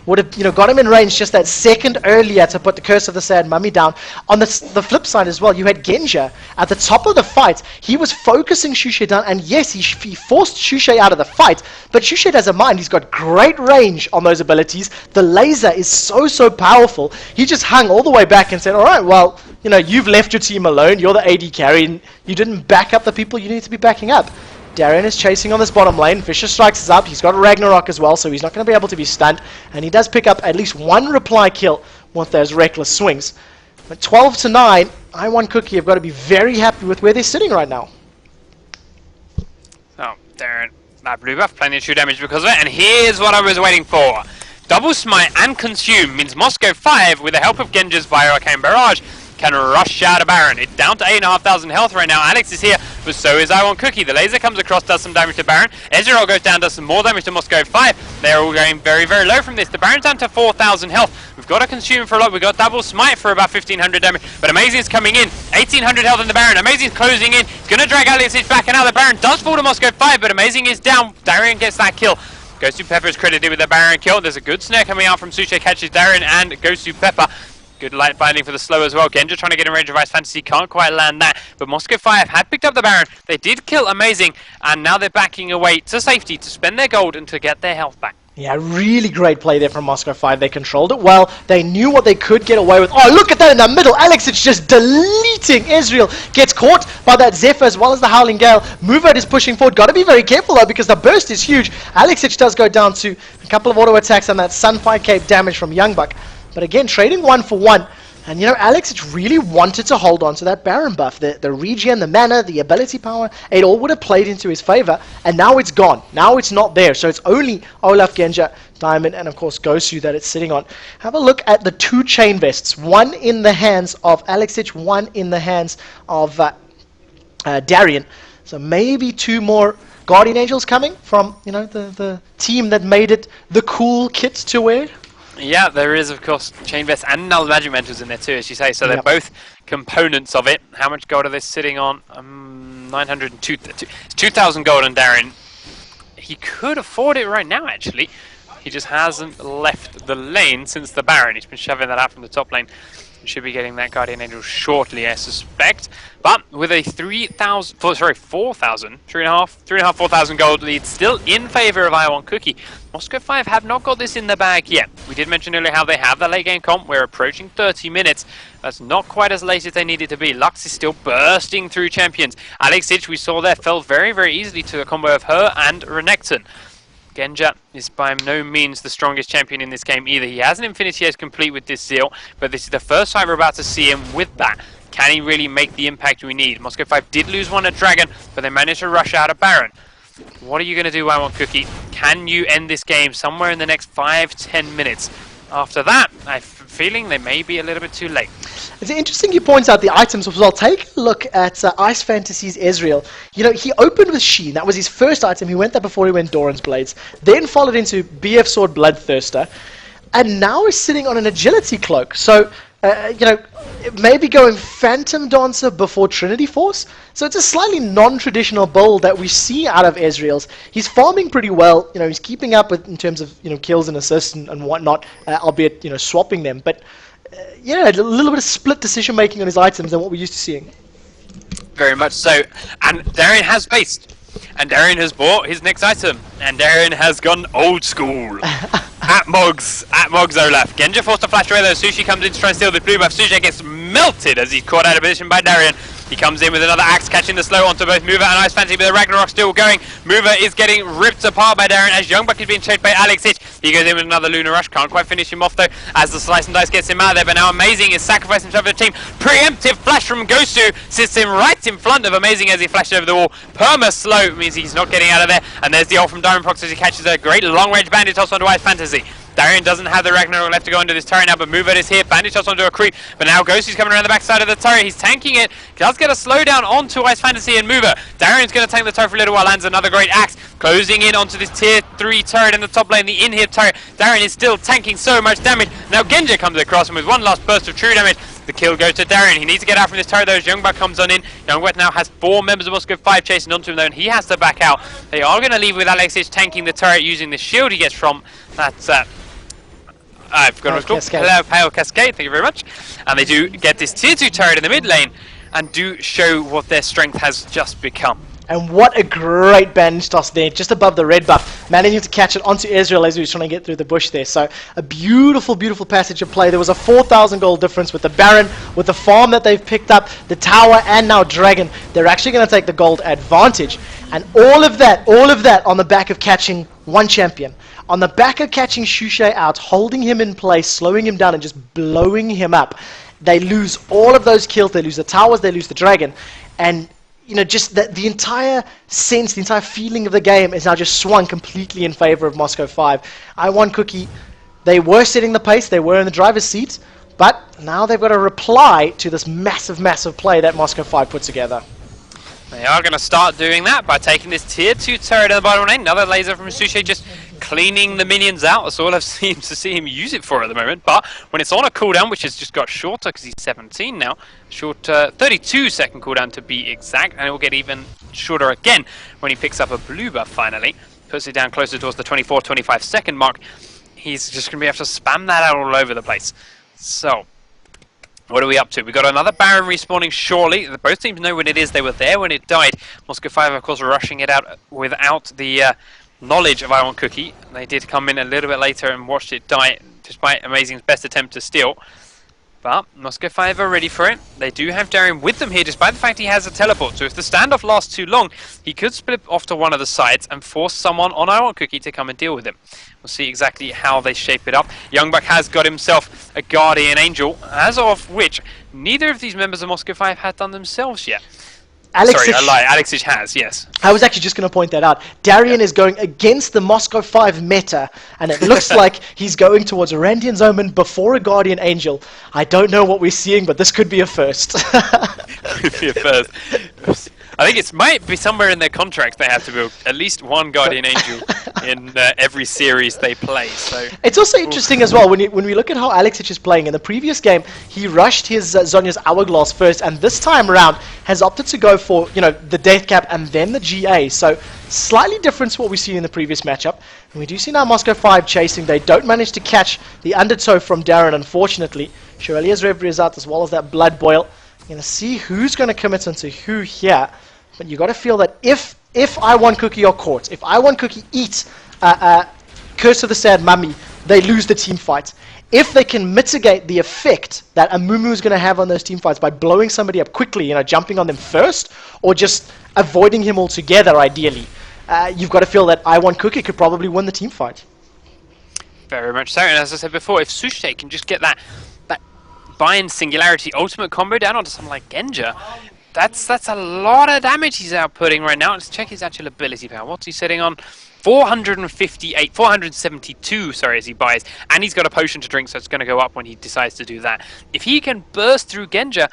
would have got him in range just that second earlier to put the Curse of the Sad Mummy down. On the flip side as well, you had Genja at the top of the fight. He was focusing Shushe down, and yes, he forced Shushe out of the fight, but Shushe has a mind. He's got great range on those abilities. The laser is so powerful. He just hung all the way back and said, alright, well, you've left your team alone. You're the AD carry, and you didn't back up the people you need to be backing up. Darren is chasing on this bottom lane. Fisher Strikes is up. He's got Ragnarok as well, so he's not going to be able to be stunned. And he does pick up at least one reply kill with those reckless swings. But 12-9, IWantCookie have got to be very happy with where they're sitting right now. Oh, Darren, that blue buff, plenty of true damage because of it. And here's what I was waiting for. Double Smite and Consume means Moscow 5, with the help of Genji's via Arcane Barrage, can rush out a Baron. It's down to 8,500 health right now. Alex is here, but so is IWantCookie. The laser comes across, does some damage to Baron. Ezreal goes down, does some more damage to Moscow 5. They're all going very, very low from this. The Baron's down to 4,000 health. We've got to consume for a lot. We've got Double Smite for about 1,500 damage. But Amazing's coming in. 1,800 health in the Baron. Amazing's closing in. He's going to drag Alex back, and now the Baron does fall to Moscow 5, but Amazing is down. Darian gets that kill. Goes to Pepper is credited with the Baron kill. There's a good snare coming out from Suche, catches Darian and goes to Pepper. Good light binding for the slow as well. Genja trying to get in range of Ice Fantasy, can't quite land that. But Moscow 5 had picked up the Baron. They did kill Amazing, and now they're backing away to safety to spend their gold and to get their health back. Yeah, really great play there from Moscow 5. They controlled it well. They knew what they could get away with. Oh, look at that in the middle. Alex is just deleting Ezreal. Gets caught by that Zephyr as well as the Howling Gale. Mover is pushing forward. Got to be very careful though, because the burst is huge. Alexich does go down to a couple of auto attacks and that Sunfire Cape damage from Youngbuck. But again, trading 1 for 1. And you know, Alexich really wanted to hold on to that Baron buff. The regen, the mana, the ability power, it all would have played into his favor. And now it's gone. Now it's not there. So it's only Olaf, Genja, Diamond, and of course Gosu that it's sitting on. Have a look at the 2 chain vests. One in the hands of Alexich, one in the hands of Darian. So maybe 2 more Guardian Angels coming from, you know, the team that made it the cool kit to wear. Yeah, there is, of course, Chain Vest and Null Magic Mentors in there too, as you say. So they're both components of it. How much gold are they sitting on? 902. It's 2,000 gold on Darren. He could afford it right now, actually. He just hasn't left the lane since the Baron. He's been shoving that out from the top lane. Should be getting that Guardian Angel shortly, I suspect. But with a 4,000 gold lead still in favor of IWantCookie. Moscow 5 have not got this in the bag yet. We did mention earlier how they have the late game comp. We're approaching 30 minutes. That's not quite as late as they needed to be. Lux is still bursting through champions. Alexich, we saw there, fell very, very easily to the combo of her and Renekton. Genja is by no means the strongest champion in this game either. He has an Infinity Edge complete with this Zeal, but this is the first time we're about to see him with that. Can he really make the impact we need? Moscow 5 did lose one at Dragon, but they managed to rush out a Baron. What are you going to do, IWantCookie? Can you end this game somewhere in the next 5-10 minutes? After that, I have a feeling they may be a little bit too late. It's interesting you point out the items as well. Take a look at Ice Fantasy's Ezreal. You know, he opened with Sheen. That was his first item. He went there before he went Doran's Blades. Then followed into BF Sword Bloodthirster. And now is sitting on an Agility Cloak. So, you know, maybe going Phantom Dancer before Trinity Force. So it's a slightly non-traditional build that we see out of Ezreal's. He's farming pretty well. You know, he's keeping up with in terms of, you know, kills and assists and whatnot, albeit, you know, swapping them. But yeah, a little bit of split decision making on his items than what we're used to seeing. Very much so. And Darian has based. And Darian has bought his next item. And Darian has gone old school. At Mogs Olaf. Genja forced to flash away though. Sushi comes in to try and steal the blue buff. Sushi gets melted as he's caught out of position by Darian. He comes in with another axe, catching the slow onto both Mover and Ice Fantasy, but the Ragnarok still going. Mover is getting ripped apart by Darren as Youngbuck is being chased by Alexich. He goes in with another Lunar Rush, can't quite finish him off though, as the Slice and Dice gets him out of there, but now Amazing is sacrificing himself for the team. Preemptive flash from Gosu, sits him right in front of Amazing as he flashes over the wall. Perma slow means he's not getting out of there, and there's the ult from Diamond Prox as he catches a great long-range bandit toss onto Ice Fantasy. Darian doesn't have the Ragnarok left to go under this turret now, but Mover is here. Bandit shots onto a creep, but now Ghosty's coming around the backside of the turret. He's tanking it. Does get a slowdown onto Ice Fantasy and Mover. Darian's going to tank the turret for a little while. Lands another great axe, closing in onto this tier 3 turret in the top lane, the in-here turret. Darian is still tanking so much damage. Now Genja comes across, and with one last burst of true damage, the kill goes to Darian. He needs to get out from this turret though as Youngbuck comes on in. Youngbuck now has 4 members of Moscow 5 chasing onto him though, and he has to back out. They are going to leave with Alexich tanking the turret using the shield he gets from that I've got Pale Cascade, thank you very much. And they do get this tier 2 turret in the mid lane and do show what their strength has just become. And what a great bandage toss there, just above the red buff. Managing to catch it onto Ezreal as he was trying to get through the bush there. So a beautiful, beautiful passage of play. There was a 4,000 gold difference with the Baron, with the farm that they've picked up, the tower, and now Dragon. They're actually going to take the gold advantage. And all of that on the back of catching one champion. On the back of catching Sushi out, holding him in place, slowing him down, and just blowing him up. They lose all of those kills. They lose the towers, they lose the Dragon. And you know, just the entire sense, the entire feeling of the game is now just swung completely in favor of Moscow 5. IWantCookie, They were setting the pace, they were in the driver's seat, but now they've got to reply to this massive, massive play that Moscow 5 put together. They are going to start doing that by taking this tier 2 turret in the bottom lane. Another laser from Sushi just cleaning the minions out. That's all I've seemed to see him use it for at the moment. But when it's on a cooldown, which has just got shorter because he's 17 now, shorter 32-second cooldown to be exact, and it will get even shorter again when he picks up a blue buff finally. Puts it down closer towards the 24-25-second mark. He's just going to be able to spam that out all over the place. So, what are we up to? We've got another Baron respawning shortly. Both teams know when it is. They were there when it died. Moscow 5, of course, rushing it out without the knowledge of IWantCookie. They did come in a little bit later and watched it die, despite Amazing's best attempt to steal. But Moscow 5 are ready for it. They do have Darien with them here, despite the fact he has a teleport. So if the standoff lasts too long, he could split off to one of the sides and force someone on IWantCookie to come and deal with him. We'll see exactly how they shape it up. Youngbuck has got himself a Guardian Angel, as of which neither of these members of Moscow 5 had done themselves yet. Sorry, I lied. Alexich has, yes. I was actually just going to point that out. Darien is going against the Moscow 5 meta, and it looks like he's going towards a Randian's Omen before a Guardian Angel. I don't know what we're seeing, but this could be a first. Could be a first. I think it might be somewhere in their contracts they have to build at least one Guardian Angel in every series they play. So it's also interesting as well when we look at how Alexich is playing. In the previous game, he rushed his Zhonya's Hourglass first, and this time around has opted to go for the Death Cap and then the GA. So slightly different to what we see in the previous matchup. And we do see now Moscow 5 chasing. They don't manage to catch the undertow from Darren, unfortunately. Chevaliers Reverie is out as well as that Blood Boil. You're going to see who's going to commit onto who here. But you got to feel that if IWantCookie are caught, if IWantCookie eats Curse of the Sad Mummy, they lose the team fight. If they can mitigate the effect that Amumu is going to have on those team fights by blowing somebody up quickly, jumping on them first, or just avoiding him altogether, ideally, you've got to feel that IWantCookie could probably win the team fight. Very much so. And as I said before, if Sushi can just get that Bind Singularity ultimate combo down onto someone like Genja, that's a lot of damage he's outputting right now. Let's check his actual ability power. What's he sitting on? 472, sorry, as he buys. And he's got a potion to drink, so it's going to go up when he decides to do that. If he can burst through Genja,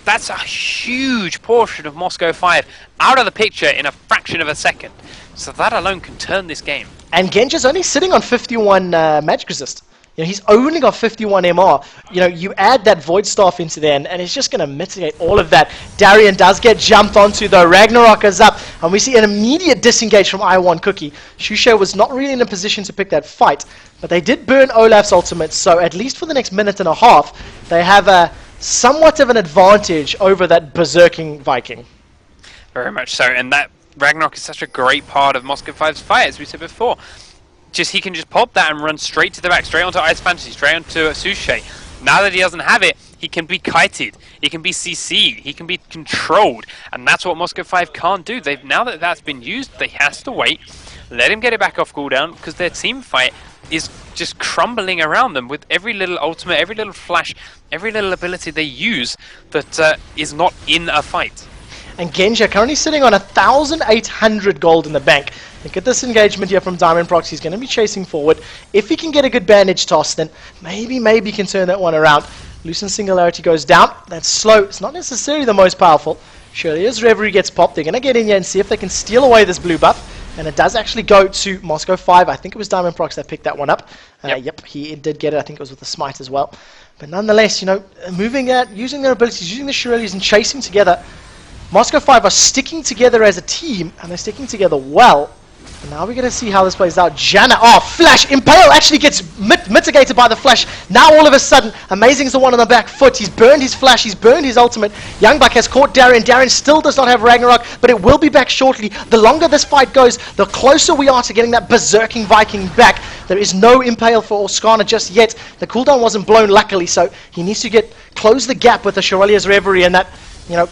that's a huge portion of Moscow 5 out of the picture in a fraction of a second. So that alone can turn this game. And Genja's only sitting on 51 magic resist. He's only got 51 MR. You add that Void Staff into there, and it's just going to mitigate all of that. Darien does get jumped onto, though. Ragnarok is up, and we see an immediate disengage from IWantCookie. Shusha was not really in a position to pick that fight, but they did burn Olaf's ultimate, so at least for the next minute and a half, they have somewhat of an advantage over that berserking Viking. Very much so, and that Ragnarok is such a great part of Moscow 5's fight, as we said before. He can just pop that and run straight to the back, straight onto Ice Fantasy, straight onto Sushi. Now that he doesn't have it, he can be kited, he can be CC'd, he can be controlled, and that's what Moscow 5 can't do. Now that that's been used, they have to wait, let him get it back off cooldown, because their team fight is just crumbling around them with every little ultimate, every little flash, every little ability they use that is not in a fight. And Genja currently sitting on 1,800 gold in the bank. Look at this engagement here from Diamond Prox. He's going to be chasing forward. If he can get a good bandage toss, then maybe he can turn that one around. Loosen Singularity goes down. That's slow. It's not necessarily the most powerful. Surely as Reverie gets popped, they're going to get in here and see if they can steal away this blue buff. And it does actually go to Moscow 5. I think it was Diamond Prox that picked that one up. Yep, he did get it. I think it was with the Smite as well. But nonetheless, moving that, using their abilities, using the Shirelles and chasing together, Moscow 5 are sticking together as a team, and they're sticking together well. And now we're going to see how this plays out. Janna, Flash! Impale actually gets mitigated by the Flash. Now all of a sudden, Amazing's the one on the back foot. He's burned his Flash, he's burned his ultimate. Youngbuck has caught Darien. Darien still does not have Ragnarok, but it will be back shortly. The longer this fight goes, the closer we are to getting that berserking Viking back. There is no Impale for Skarner just yet. The cooldown wasn't blown, luckily, so he needs to close the gap with the Chevalier's Reverie and that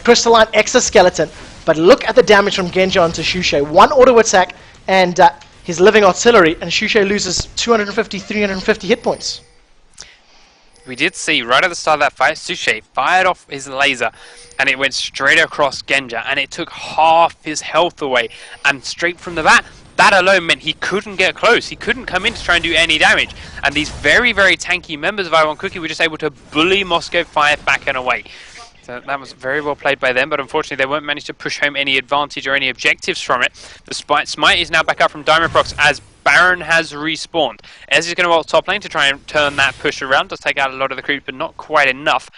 crystalline exoskeleton. But look at the damage from Genja onto Shusha. One auto attack and his living artillery, and Shusha loses 250, 350 hit points. We did see right at the start of that fight, Sushi fired off his laser and it went straight across Genja and it took half his health away. And straight from the bat, that alone meant he couldn't get close. He couldn't come in to try and do any damage. and these very, very tanky members of IWantCookie were just able to bully Moscow 5 back and away. So that was very well played by them, but unfortunately they weren't managed to push home any advantage or any objectives from it. The Smite is now back up from Diamondprox as Baron has respawned. Ez is going to ult top lane to try and turn that push around. Does take out a lot of the creep, but not quite enough.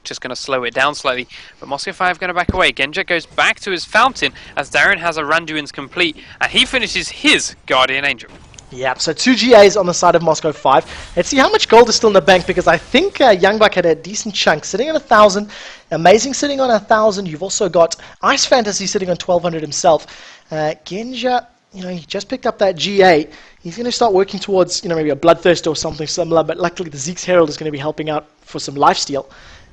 Just going to slow it down slightly, but Moscow 5 going to back away. Genja goes back to his fountain as Darren has a Randuin's complete, and he finishes his Guardian Angel. Yeah, so 2 GAs on the side of Moscow 5. Let's see how much gold is still in the bank, because I think YoungBuck had a decent chunk sitting on 1,000. Amazing sitting on 1,000. You've also got Ice Fantasy sitting on 1,200 himself. Genja, you know, he just picked up that GA. He's going to start working towards, you know, maybe a Bloodthirst or something similar, but luckily the Zeke's Herald is going to be helping out for some lifesteal.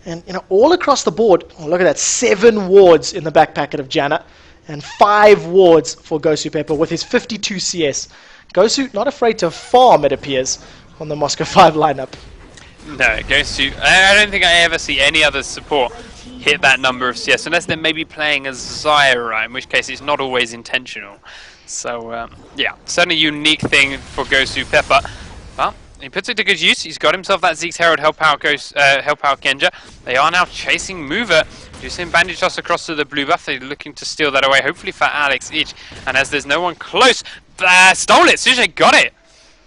And, you know, all across the board, oh, look at that, 7 wards in the back packet of Janna, and 5 wards for Gosu Pepper with his 52 CS. Gosu not afraid to farm, it appears, on the Moscow 5 lineup. No, Gosu, I don't think I ever see any other support hit that number of CS, unless they're maybe playing as Zyra, in which case it's not always intentional. So, yeah, certainly a unique thing for Gosu Pepper. Well, he puts it to good use. He's got himself that Zeke's Herald help out Genja. They are now chasing Mover. Using bandage toss across to the blue buff. They're looking to steal that away, hopefully for Alex Ich. And as there's no one close, stole it. Sujet got it.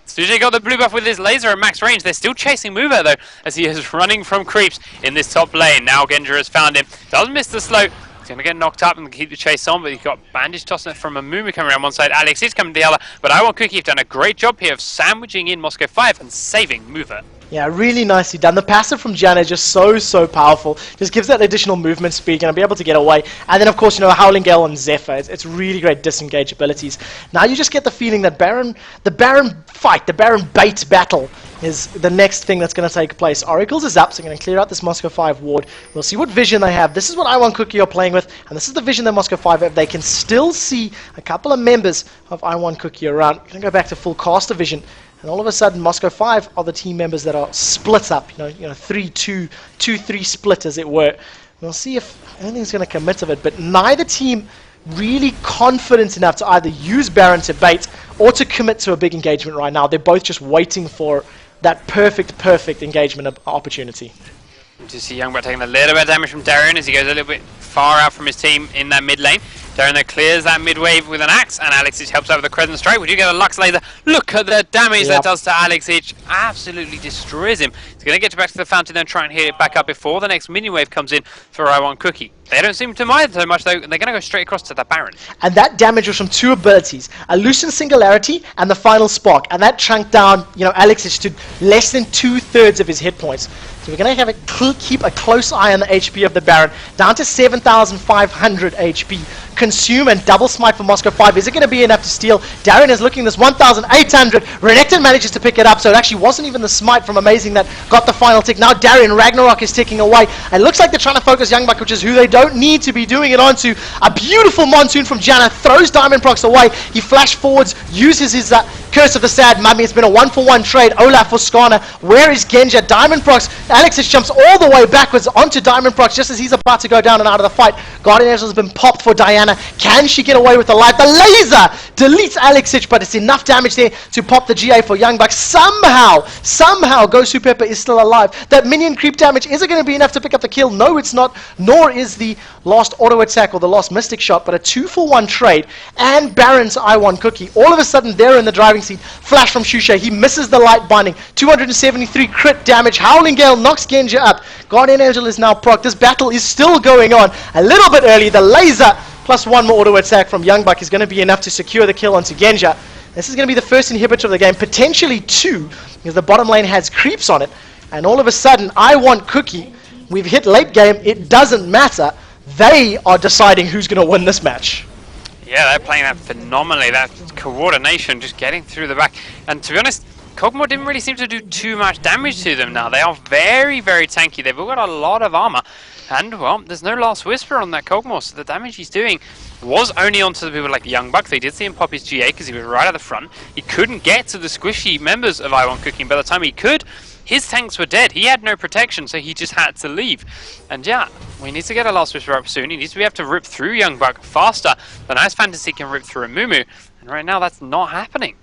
Sujet got the blue buff with his laser at max range. They're still chasing Mover though, as he is running from creeps in this top lane. Now Genja has found him. Doesn't miss the slow. He's going to get knocked up and keep the chase on, but he's got bandage tossing it from Amumu coming around one side. Alex is coming the other, but IWantCookie have done a great job here of sandwiching in Moscow 5 and saving Mover. Yeah, really nicely done. The passive from Janna is just so powerful. Just gives that additional movement speed and be able to get away. And then, of course, you know, Howling Gale on Zephyr. It's really great disengage abilities. Now you just get the feeling that the Baron fight, the Baron bait battle is the next thing that's going to take place. Oracles is up, so going to clear out this Moscow 5 ward. We'll see what vision they have. This is what IWantCookie are playing with, and this is the vision that Moscow 5 have. They can still see a couple of members of IWantCookie around. Going to go back to full caster vision. And all of a sudden, Moscow 5 are the team members that are split up, you know, 3-2, 2-3 split, as it were. We'll see if anything's going to commit of it, but neither team really confident enough to either use Baron to bait or to commit to a big engagement right now. They're both just waiting for that perfect engagement opportunity. To see YoungBuck taking a little bit of damage from Darren as he goes a little bit far out from his team in that mid lane. Darren there clears that mid wave with an axe, and Alex Ich helps out with the Crescent Strike. We do get a Lux laser. Look at the damage that does to Alex Ich. Absolutely destroys him. He's going to get back to the fountain and try and hit it back up before the next mini wave comes in for IWantCookie. They don't seem to mind so much though. They're going to go straight across to the Baron. And that damage was from 2 abilities, a Lucent Singularity and the Final Spark, and that chunked down, you know, Alex Ich to less than 2/3 of his hit points. So we're going to have keep a close eye on the HP of the Baron, down to 7,500 HP. Consume and double smite for Moscow 5. Is it going to be enough to steal? Darren is looking this 1,800. Renekton manages to pick it up, so it actually wasn't even the smite from Amazing that got the final tick. Now Darren, Ragnarok is ticking away. It looks like they're trying to focus YoungBuck, which is who they don't need to be doing it onto. A beautiful Monsoon from Janna throws Diamondprox away. He flash forwards, uses his Curse of the Sad Mummy. It's been a 1-for-1 trade. Olaf for Skarner. Where is Genja? Diamondprox. Alex just jumps all the way backwards onto Diamondprox just as he's about to go down and out of the fight. Guardian Angel has been popped for Diana. Can she get away with the life? The laser deletes Alex Ich, but it's enough damage there to pop the GA for YoungBuck. Somehow, Gosu Pepper is still alive. That minion creep damage, is it going to be enough to pick up the kill? No, it's not. Nor is the last auto attack or the last mystic shot, but a 2-for-1 trade. And Baron's IWantCookie. All of a sudden, they're in the driving seat. Flash from Shusha. He misses the light binding. 273 crit damage. Howling Gale knocks Genja up. Guardian Angel is now proc. This battle is still going on. A little bit early. The laser plus 1 more auto attack from YoungBuck is going to be enough to secure the kill onto Genja. This is going to be the first inhibitor of the game, potentially 2, because the bottom lane has creeps on it. And all of a sudden, IWantCookie, we've hit late game, it doesn't matter. They are deciding who's going to win this match. Yeah, they're playing that phenomenally. That coordination, just getting through the back. And to be honest, Kog'Maw didn't really seem to do too much damage to them now. They are very tanky. They've all got a lot of armor. And, well, there's no Last Whisper on that Kog'Maw, so the damage he's doing was only onto the people like YoungBuck. They did see him pop his GA because he was right at the front. He couldn't get to the squishy members of IWantCookie. By the time he could, his tanks were dead. He had no protection, so he just had to leave. And yeah, we need to get a Last Whisper up soon. He needs to be able to rip through YoungBuck faster than Ice Fantasy can rip through Amumu. And right now, that's not happening.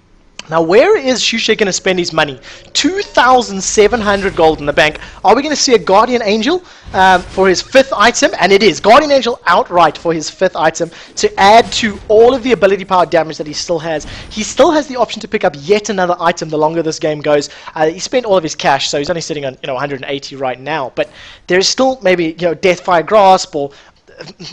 Now, where is Shusha going to spend his money? 2,700 gold in the bank. Are we going to see a Guardian Angel for his 5th item? And it is. Guardian Angel outright for his 5th item to add to all of the ability power damage that he still has. He still has the option to pick up yet another item the longer this game goes. He spent all of his cash, so he's only sitting on 180 right now. But there's still maybe Deathfire Grasp or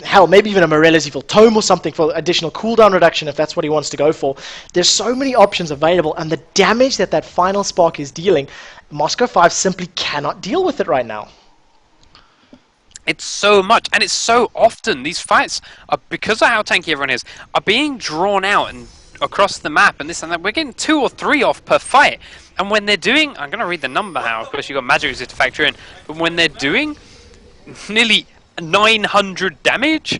hell, maybe even a Morello's Evil Tome or something for additional cooldown reduction if that's what he wants to go for. There's so many options available, and the damage that final spark is dealing, Moscow 5 simply cannot deal with it right now. It's so much, and it's so often. These fights, are, because of how tanky everyone is, are being drawn out and across the map and this and that. We're getting 2 or 3 off per fight. And when they're doing, I'm going to read the number now, of course you've got magic resist to factor in, but when they're doing nearly 900 damage,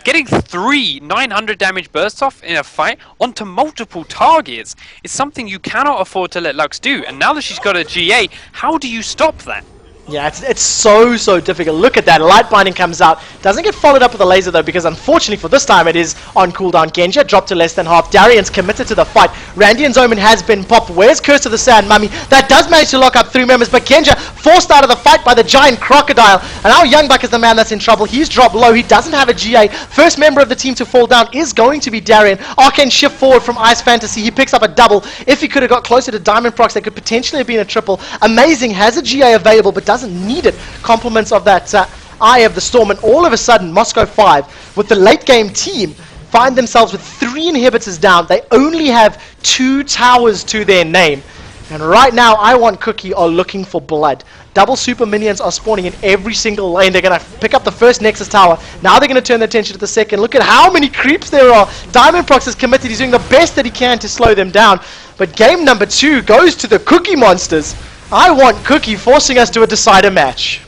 getting 3 900 damage bursts off in a fight onto multiple targets is something you cannot afford to let Lux do. And now that she's got a GA, how do you stop that? Yeah, it's so difficult. Look at that. Light Binding comes out. Doesn't get followed up with a laser, though, because unfortunately for this time it is on cooldown. Genja dropped to less than half. Darian's committed to the fight. Randian's Omen has been popped. Where's Curse of the Sand Mummy? That does manage to lock up 3 members, but Genja forced out of the fight by the giant crocodile. And now Youngbuck is the man that's in trouble. He's dropped low. He doesn't have a GA. First member of the team to fall down is going to be Darian. Arcane shift forward from Ice Fantasy. He picks up a double. If he could have got closer to Diamond Procs, that could potentially have been a triple. Amazing has a GA available, but doesn't need it. Compliments of that Eye of the Storm, and all of a sudden Moscow 5 with the late game team find themselves with 3 inhibitors down. They only have 2 towers to their name, and right now IWantCookie are looking for blood. Double super minions are spawning in every single lane. They're going to pick up the first Nexus tower. Now they're going to turn their attention to the second. Look at how many creeps there are. Diamond Prox is committed. He's doing the best that he can to slow them down, but game number 2 goes to the Cookie Monsters. IWantCookie forcing us to a decider match.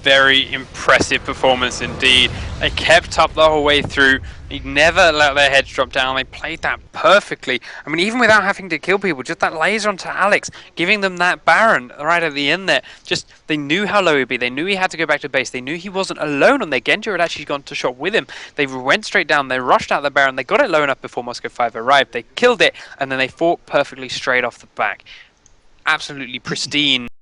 Very impressive performance indeed. They kept up the whole way through. They never let their heads drop down. They played that perfectly. I mean, even without having to kill people, just that laser onto Alex, giving them that Baron right at the end there. Just, they knew how low he'd be. They knew he had to go back to base. They knew he wasn't alone on their Genja had actually gone to shop with him. They went straight down. They rushed out the Baron. They got it low enough before Moscow 5 arrived. They killed it, and then they fought perfectly straight off the back. Absolutely pristine